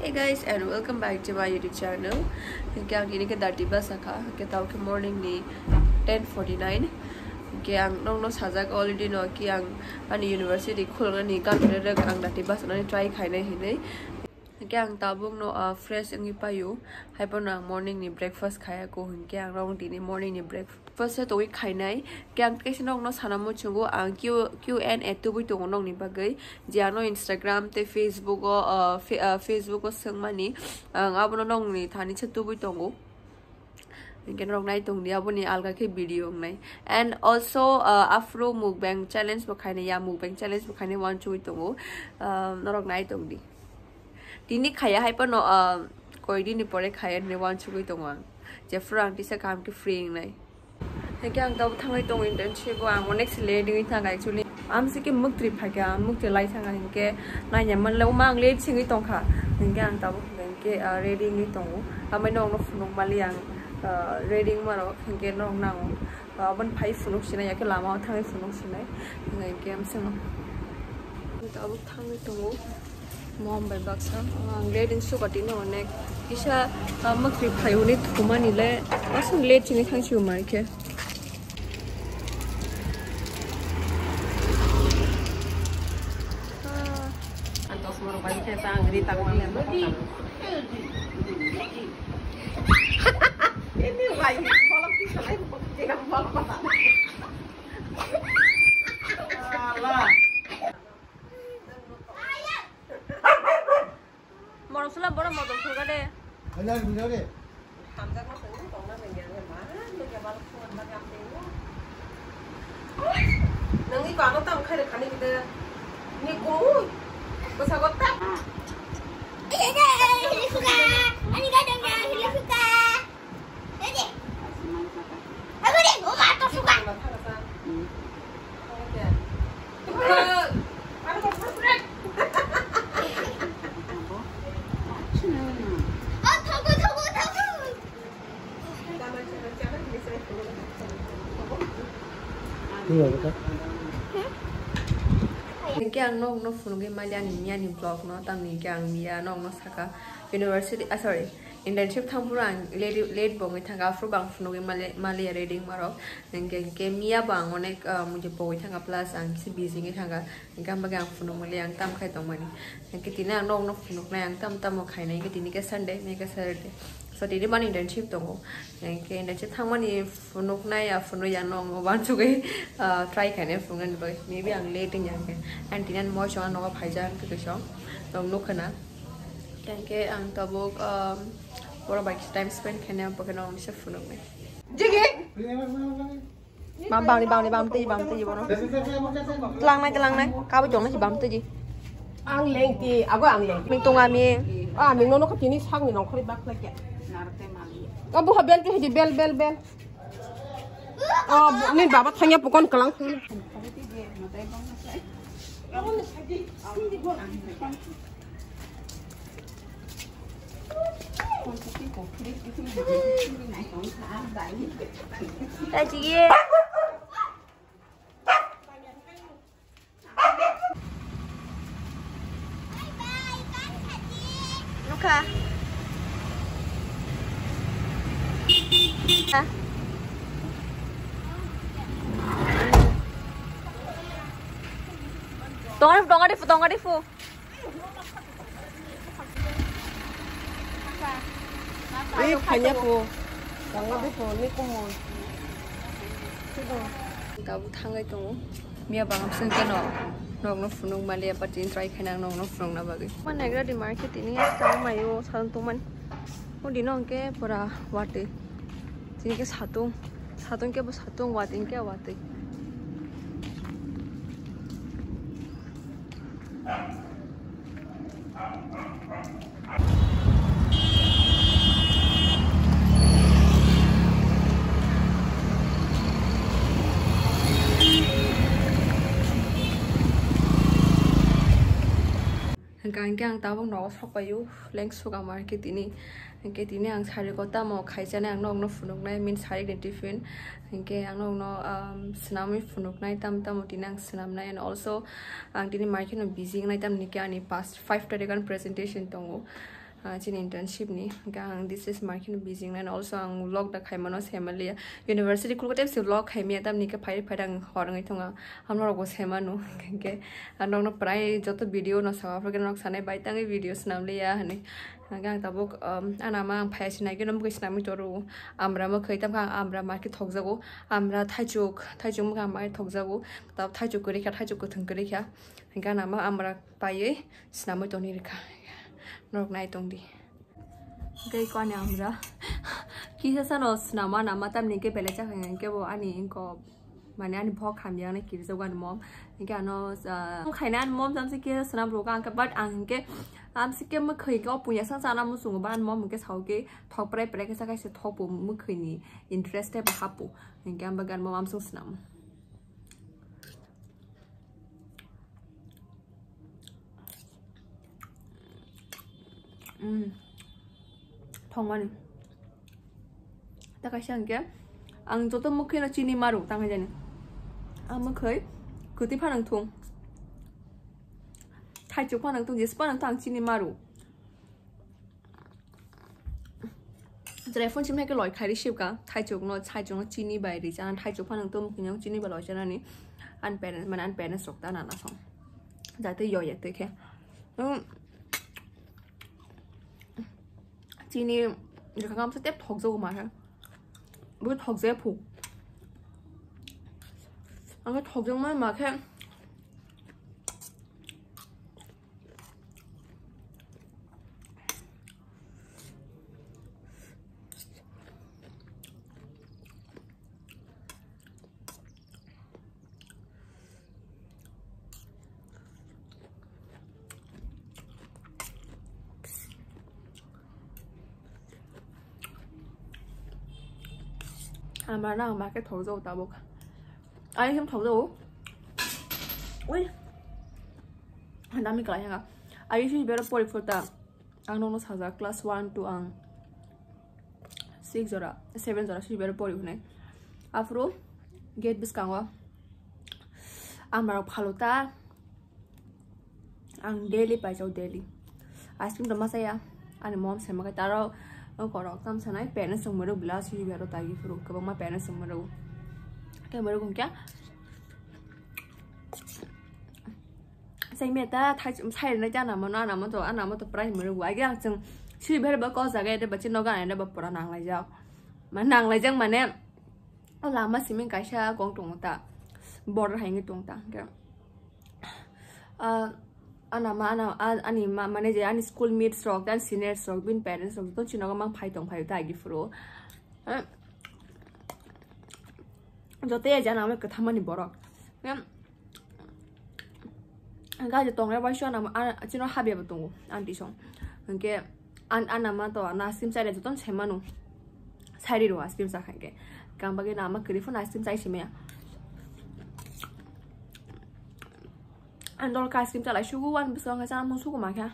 Hey guys, and welcome back to my YouTube channel. Kaya gini ke dati ba saka ke tau ke morning ni 10:49. Kaya ang nong sajak already no kaya ang university khulnga ni kan re ang dati ba sana ni try khai na hinai. Kaya ang tabung no fresh ang ipayu. Hyper na morning ni breakfast khaya ko hun kaya ang rong ni morning ni breakfast to we khai nai. Kaya ang kasi nong sana mo chungo ang Q&A to bui to nong ni bagay. Jiano Instagram te Facebook o Facebook o sengmani ang abo nong ni thani che to bui to ngo. Mungkin orang naik tong dia pun ni alga ke video nai. And also Afro mukbang challenge bukan ya mukbang challenge bukan ni one cui tong orang naik tong di. Dini kaya hai pa no koi di ni pore kaya ni wan chui tong ang je frang ti sa kam ki free nai he kyang taw thangai tong internship wa ang next le ding thang actually am se ke muk trip pha kya muk te lai thang ang ke na nya man lo mang le chingi tong kha he kyang taw ke reading ni tong amai nong no funong mali ang reading ma ro he ke nong nang ban phai funuk sina ya ke lama thangai funuk sina ngai ke am se no taw thangai tong mom by baksa late in sukati no nek isa makri phayuni thuma ni le asun late chini thang chu mar ke antos moro bai ke ta ngri ta ko le ini bai bolak ti salai ke na bolak pata ala Morong sulam bora modal suka deh. Benar benar deh. Hamzah mau sengguh, kau nak menjadi mana? Nak jalan suan macam tu. Nanti kalau tahu kau nak kani kita ni kau, kau sahaja tak. Ini suka, ini kadang ini suka. Jadi, aku ni, aku suka. Iya betul. Kaya ang nong funugin malian niya ni vlog no tang ni kaya ang niya nong saka university sorry internship thang purang late bongi thanga fru bang funugin malia reading maro ke mia bang onek mujhe boy thanga plus ang si busy ngi thanga gam bagang funung malia ang tam khai tong mani ke tina nong funug na ang tam mo khai nai ke tini ke sunday ne ke saturday so tini ban internship tongo ke internship thang mani funuk na ya funu ya nong wan chu ge try khai ne fungan boy maybe ang late yang ke and tinan mo chong no phaijan ke so nong no khana ke ang tabok pura bike time spend kena pakai nong chef funuk ne jige bang ti bono telang nai ka ba jong na si bam ti ji ang leng ti ako ang leng ming tung ami ming no ka tini sang ni nong khri bak lek ya narte mali abu habel ti di bel nin baba thanya pukon kalang khri Đây chị kia. Luka. Tunggu di fu. Ini hanya po. Tangga di po ni ko mo. Tabu thangai tong. Mia bangam seng ke no. Nong no funung malia patin try khanang nong no funung na bagi. Man nagra di market ini tang mayo san tuman. Mo di nong ke pura wate. Sini ke satung ke bas satung watin ke wate. Ang tawag no sok payu leng suka market ini ang sari kota mau kaisana ang nong no funuk nai min sari identifin ang nong no senami funuk nai tam tinang senam nai and also ang tini market no busy nai tam niki ani past 5 tadi kan presentation tongo chin internship ni gang this is marking busy and also ang vlog da khai mano semali university kul kotem se vlog khai mi tam ni ka phai phadang horang ithonga amno go semanu ke anong no prai joto video no sa afro nok sanai bai tang videos nam le ya hani gang tabok anama ang phai sinai ke nom ko snami toru amra ma khaitam ka amra ma ki thokjago amra thaichuk ma mai thokjago tab thaichuk kori kha thaichuk ko thung kori kha gang nama amra pai snami toni rekha nok nai tong di gai kwa ne amra ki sa no snama nama tam ni ke pele cha khang ke bo ani ko mane ani phok kham yang ne ki zo gan mom ni ka no khainan mom sam se ke snam ro ka but ang ke am se ke ma khoi ko punya sang sa na mu sung ban mom ke sau ke thok pre pre ke sa ka se thok pu mu khoi ni interest ba ha pu ni ka ba gan mom am sung snam 통화는 다가 시한게 안 저도 뭐 그냥 지니 마루 당하잖아 아무 거의 그때 파는 통 타이쪽 파는 통 예스 파는 통 지니 마루 telephone chim hai cái loại khai đi ship cả 타이쪽 nó 지니 bài đi cho 타이쪽 파는 통 그냥 지니 bài loại cho nên ăn bèn mình ăn bèn nó sọc ta là nó xong giải tới giờ vậy tới kia 지니 이렇게 가면서 떼 덕저고 말해 뭐 덕저에 보 아까 덕정만 막 해 mà nào mà cái thổ dầu tao bốc ai không thổ dầu ui anh mình cái hả ai khi bây giờ bồi phật ta anh nó sao class 1 to ang 6 jora 7 jora khi bây giờ bồi này afro get bis kangwa ang marok phalota ang daily pai jau daily ice cream dama saya anh mom sama cái taro có đó tâm sáng nay bé nó sống mới đâu bila suy bé đâu tại vì các bạn mà bé nó sống mới đâu cái mới đâu cũng kia say mẹ ta thay thay nó cha nào mà nó nào mà tổ ăn nào mà tổ prai mới đâu vậy cái chừng suy bé đâu có giờ cái để bật trên nó cái này để bật bật nàng lại giao mà nàng lại chăng mà nè nó làm mà xí mình cái xa con trùng ta bỏ ra hai cái trùng ta cái ani manager ani school mates rock dan seniors rock bin parents rock to chino mang phai tong phai ta gi fro jote ja na me ka thamani borok ga je tong ra ba sho na chino habi ba tong anti song ke an ma to na sim sai le ton chemanu sai ro sim sa khan ke kam ba ge na ma kri phone sim sai chime anh đôi cái sim lại sugar one bây giờ người ta mua sugar mà kìa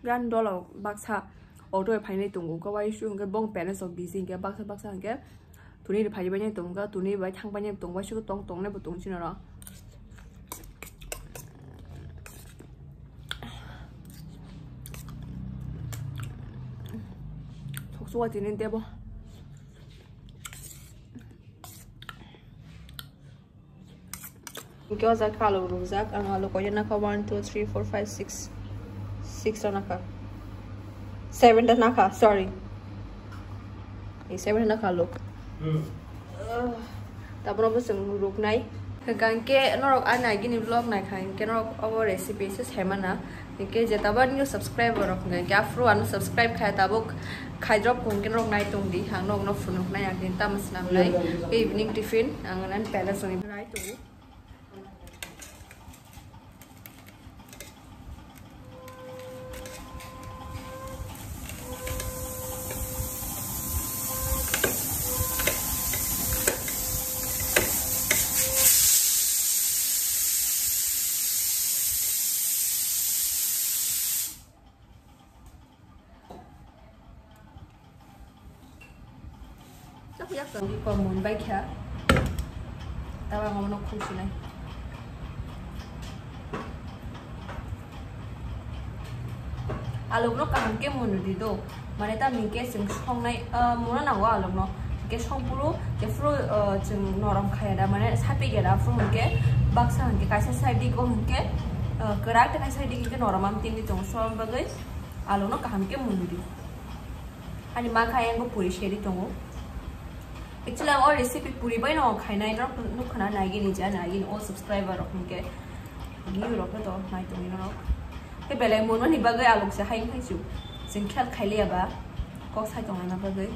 gan đôi là bác sa ở đôi phải này tung có vài sugar cái bông bèn là busy cái bác sa cái tụi này phải bao nhiêu tung cái tụi này phải thăng bao nhiêu tung vài sugar tung này bao tung chứ nào thuộc số thì nên tiếp không Kau zak kalau ruzak, angalo ko yan naka 1, 2, 3, 4, 5, 6, 6 na naka, 7 na naka, sorry, 7 na naka look. Tapos na sung ruk nai. Kang ke norok anay gini vlog nai kang ke norok our recipe se sema na. Ke jetaban new subscriber rok nai ke afro anu subscribe khay tabok khay drop kung ke norok nai tung di hang norok no funok nai agin tamas nam nai. Ke evening tiffin anganan palace ngai nai tu. 약간 이거 뭔 바이크야? 나랑 어느 코스 네. आलु नो कहम के मुनुदी दो माने ता मिके जों संनाय मुना नांगौ आलु नो के संपुरु जे फ्रु जों नरम खायदा माने सापि गेदा फ्रु के बाक्सा हनके कायसा साइड को हनके करा ते कायसा साइड के नरम आम तिंग दं सम बगै आलु नो कहम के मुनुदी अनि मा खायंगो पुरी शेरी दंगो एक्चुअली और रेसिपी पुरी बाय नो खायनाय नो खना नायगि नि जा नायगि ओ सब्सक्राइबर हनके गिउ रख तो नाय तो नि नो के बेले मोन नि बगै आलु से हाय हायसु जों खेल खायलियाबा को साइ दं ना बगै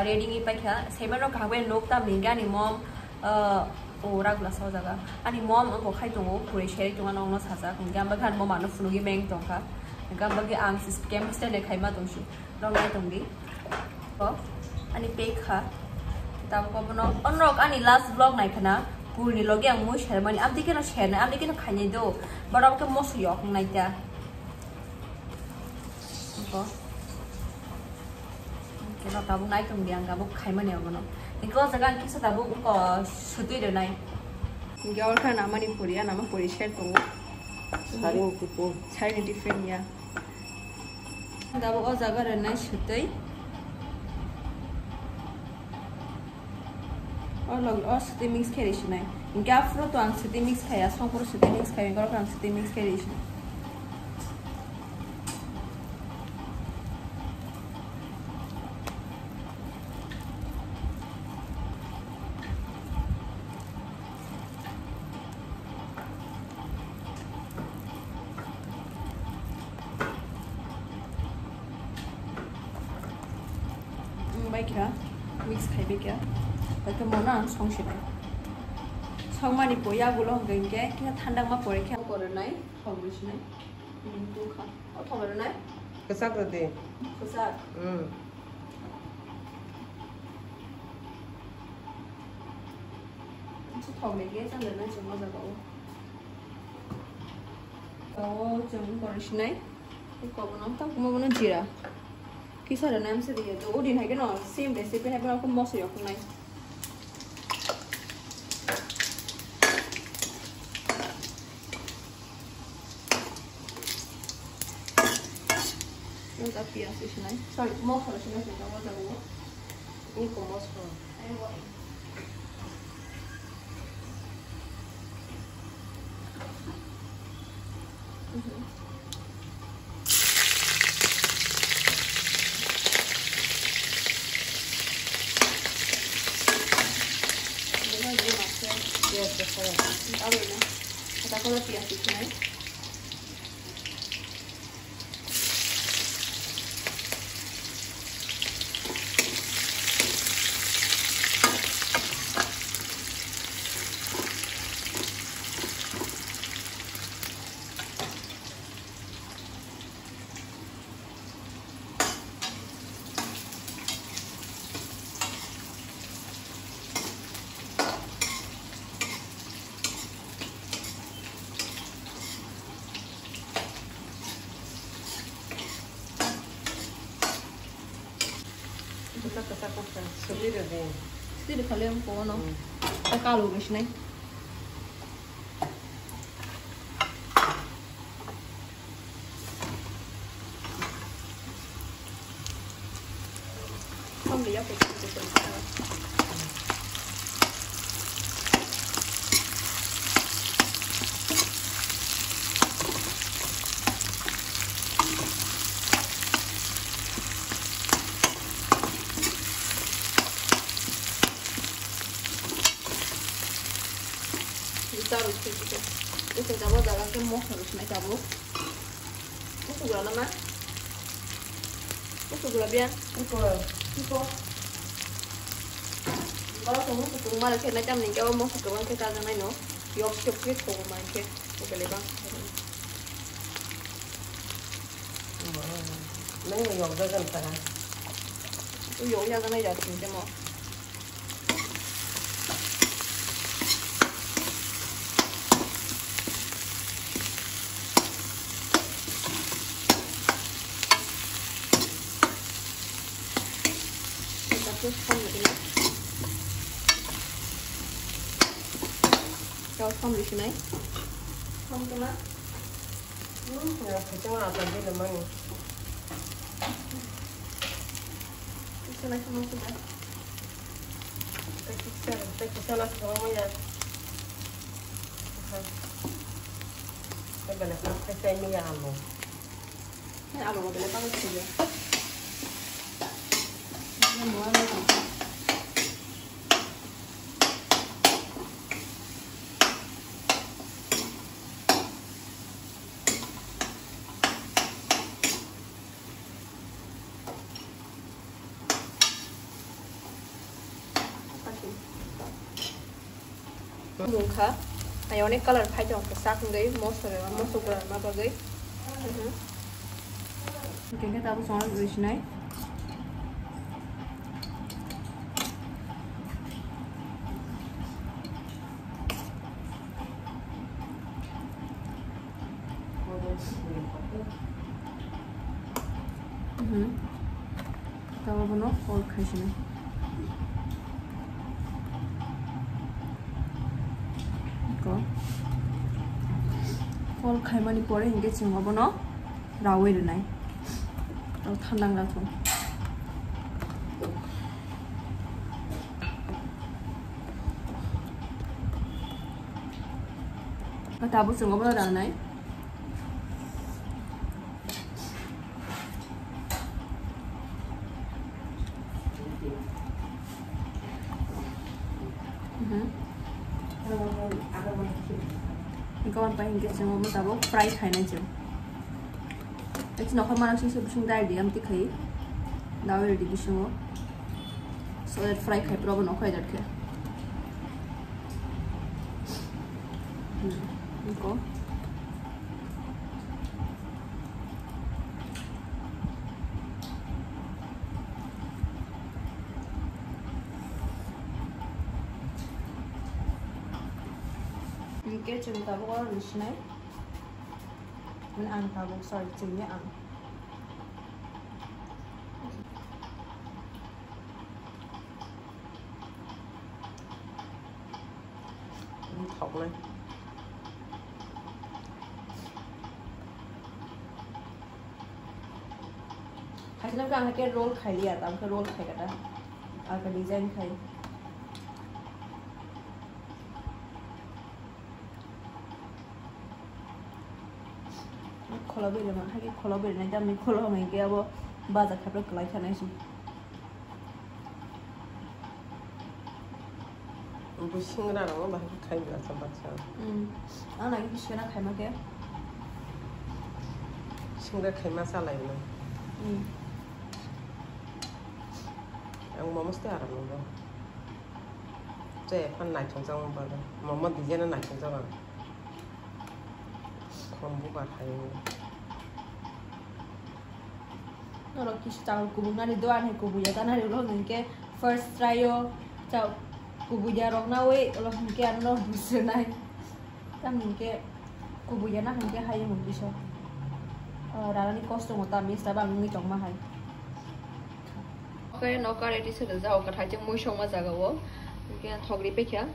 रेडी नि पाइखा सेमनो खाबे नोकता मिंगा नि मम ओरा ग्लास हो जागा अनि मम अंको खाइ दंगो पुरे शेरि दंगा नंगनो साजा गंगा बखान मम मानो फुनुगि मेंग दंखा गंगा बगे आं सिस्टेम स्टेले खाइमा दंसु रंगाय दंगि ओ अनि पेखा ताम को बनो अनरक अनि लास्ट ब्लॉग नायखना पुरनि लगे आं मु शेर माने आमदि केनो शेरना आमदि केनो खाइनाय दो बराव के मस yok नायता को केनो ताबु नाय दंगि आं गाबो खाइमाने बनो इको जगान किसा ताबु को सुतुइ देनाय गावर खाना मानि पुरिया नामा पुरि शेर दंगो सारिन टिफिन या दाबो ओ जगा रनाय सुतुइ और लोग और सिटी मिक्स करेशन है इनका फ्रो तो आं सिटी मिक्स खाया संपुर सिटी मिक्स खाया इनका आं सिटी मिक्स करेशन बाय क्या मिक्स खाइबे क्या Bagi mana song sini? Song mani poya gulung gengge, kita tandang ma pore kya koronai, song sini. Tu kah? Oh koronai? Kesak tadi. Kesak. Itu song lagi, jangan lena cuma jaga. Oh jangan koron sini. Itu kau mana? Tak mau mana jira. Kisah ada nama sedih tu. Oh di hari kan same recipe hari kan aku mau sih aku nai. Tapi ya sih sini. Sorry, mau kalau sini sih kamu jago. Ini komos kok. Ayo. Yes, betul. Tahu ni. Kita kalau pias sih sini. Kesak sendiri deh. Sendiri kalian pun no. Tak kalau macam ni. Kamu lihat apa itu terjadi? Harus gitu. Itu coba dalam kemo harus naik kabuk. Itu gula nama? Itu gula biar? Itu. Kalau kamu suka malah kena jam ni kalau mau suka malah kita jangan no. Yok kau malah ke. Oke lebang. Neng yok dah kan sana. Itu yok ya jangan jadi ni cemo. Terus kan begini. Kau som di sini. Som kena. Ya, kecil apa dia namanya? Bisa lagi mau sudah. Kecil lah semuanya. Cái này phải xem như ăn luôn. Cái ăn rồi để tao thử đi. Nó mua nó còn. Mung khá. Ayo ni color phai cho cái sắc đấy, most super mà bao đấy. Cái tao cũng xong rồi này. Tao vào nó all khai này. Có. All khai mà đi pore hình cái chừng vào nó rau ấy này. Rau than đang ra thôi. Và tao bớt chừng vào bao giờ này. Kawan paling kita semua mentabok fry खाना चाहिए। लेकिन नौकर माना से सब सुंदर है हम तिखाई दावे रेडी भी semua so that fry खाई प्रॉब्लम नौकर इधर के इनको 이게 지금 tabok 루시네. Mình ăn tabok sorry chừng nhé ăn. Thọc lên. Hãy subscribe cho kênh Ghiền Mì Gõ để không bỏ lỡ những video hấp dẫn. Kalau beli mana? Hagi kalau beli nanti kami kalau mengi abo bazar kapal kelai kan sih. Busing lah orang bahkan kaya juga sampai sekarang. Anak itu siapa kaya macam? Singgah kaya masalah ini. Yang mau mesti ada loh. Jadi pan naik cungcang apa? Mama desain naik cungcang apa? Kamu buat hari. Kalau kita tahu kubungan itu aneh kubunya tanah di luar mungkin first try yo tahu kubunya orang nawe kalau mungkin anu bisa naik kan mungkin kubunya nak mungkin hanya mungkin so rara ni kostum utama mesti bang ni cuma hai oke nokar ready sudah jauh kat hajang mui cuma jaga wo mungkin thok di pekya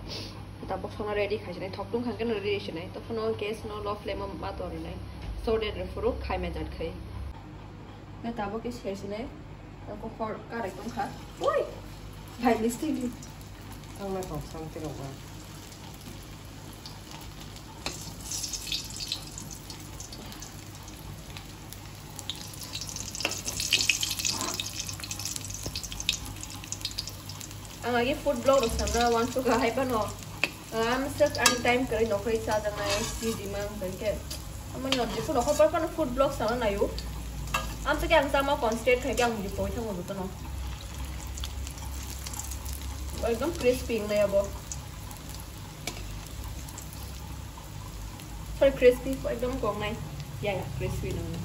kita box sana ready khai sini thok tung kan kan ready sini to pun gas no low flame mat orang ni so dia refuru khai mejat khai मैं ताबो के शेयर से ताबो फॉर का एकदम खा ओए भाई लिस्टिंग दी Ang may pang something ako. Ang lagi food blog ro samra wan su ka hai pa no am sak an time kare no khoi sa da nai si di mang ben ke am no di fu no khoi pa no food blog sa na yu am sa ke ang sa ma constant khai kyang di po chang mo to no एकदम crispy नहीं अब पर crispy एकदम कम नहीं या crispy नहीं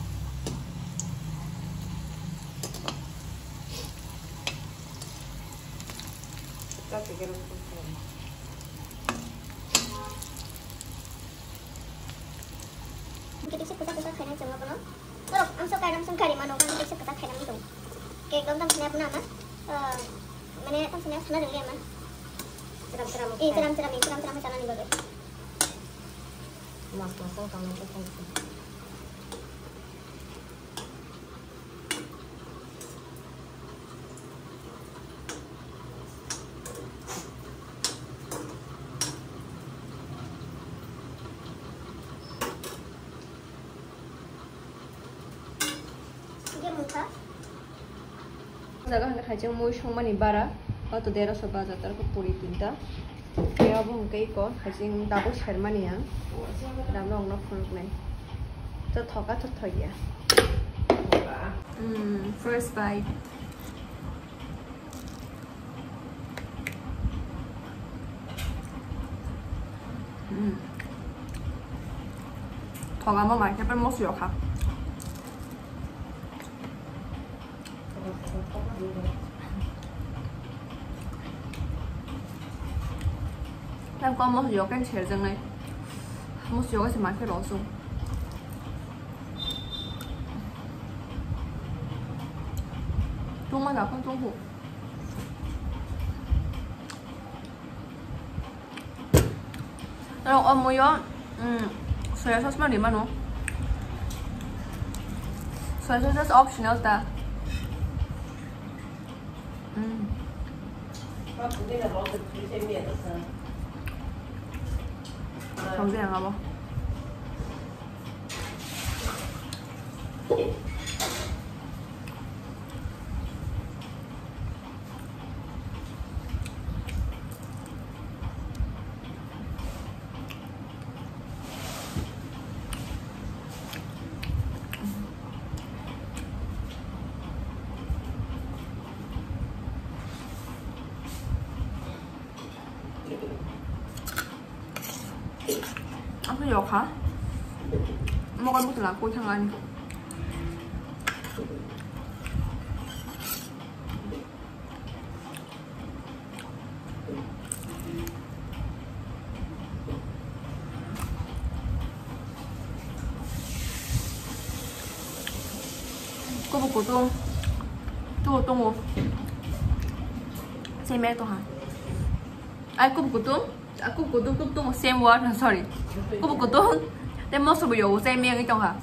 Tapi kalau pun kita bisa kita खाना चंगा बनो तो हम सब कायम संग करी मानो kan bisa kita खाना itu kayak एकदम snap nama मैंने kan snap खाना dulu ya man teram-teram ini channel nih bagus Mas-masan kamu itu kan. Dia muka. Jaga hendak hajang mui shongmani bara, atau daerah sebaza terku puri tinta. Ya abang kayak kok hajing double shermani ya. Dalam orang nak fuluk nih. Tertoka tertoya. First bite. Thong ama mai, tapi mau siok ha. Em con mua dừa cái chè rừng này, mua dừa cái gì mà cái lỗ sung. Trung mà là không trung hụt. Rồi ông mua gió, soya sauce mà điểm mà nó. Soya sauce is optional ta. 정지양 가봐. Ăn cái dột hả? Mua con bút là cua thằng anh. Cô bột của tôm. Tôm một. Xem mẹ tôi hả? Ai cô bột của tôm? Aku kutung same word, sorry. Aku kutung, tapi mau sebelum same yang itu ha.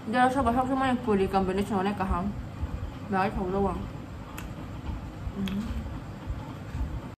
Dia rasa bahasa semua yang pulih combination oleh kaham. Baik, tahu doang.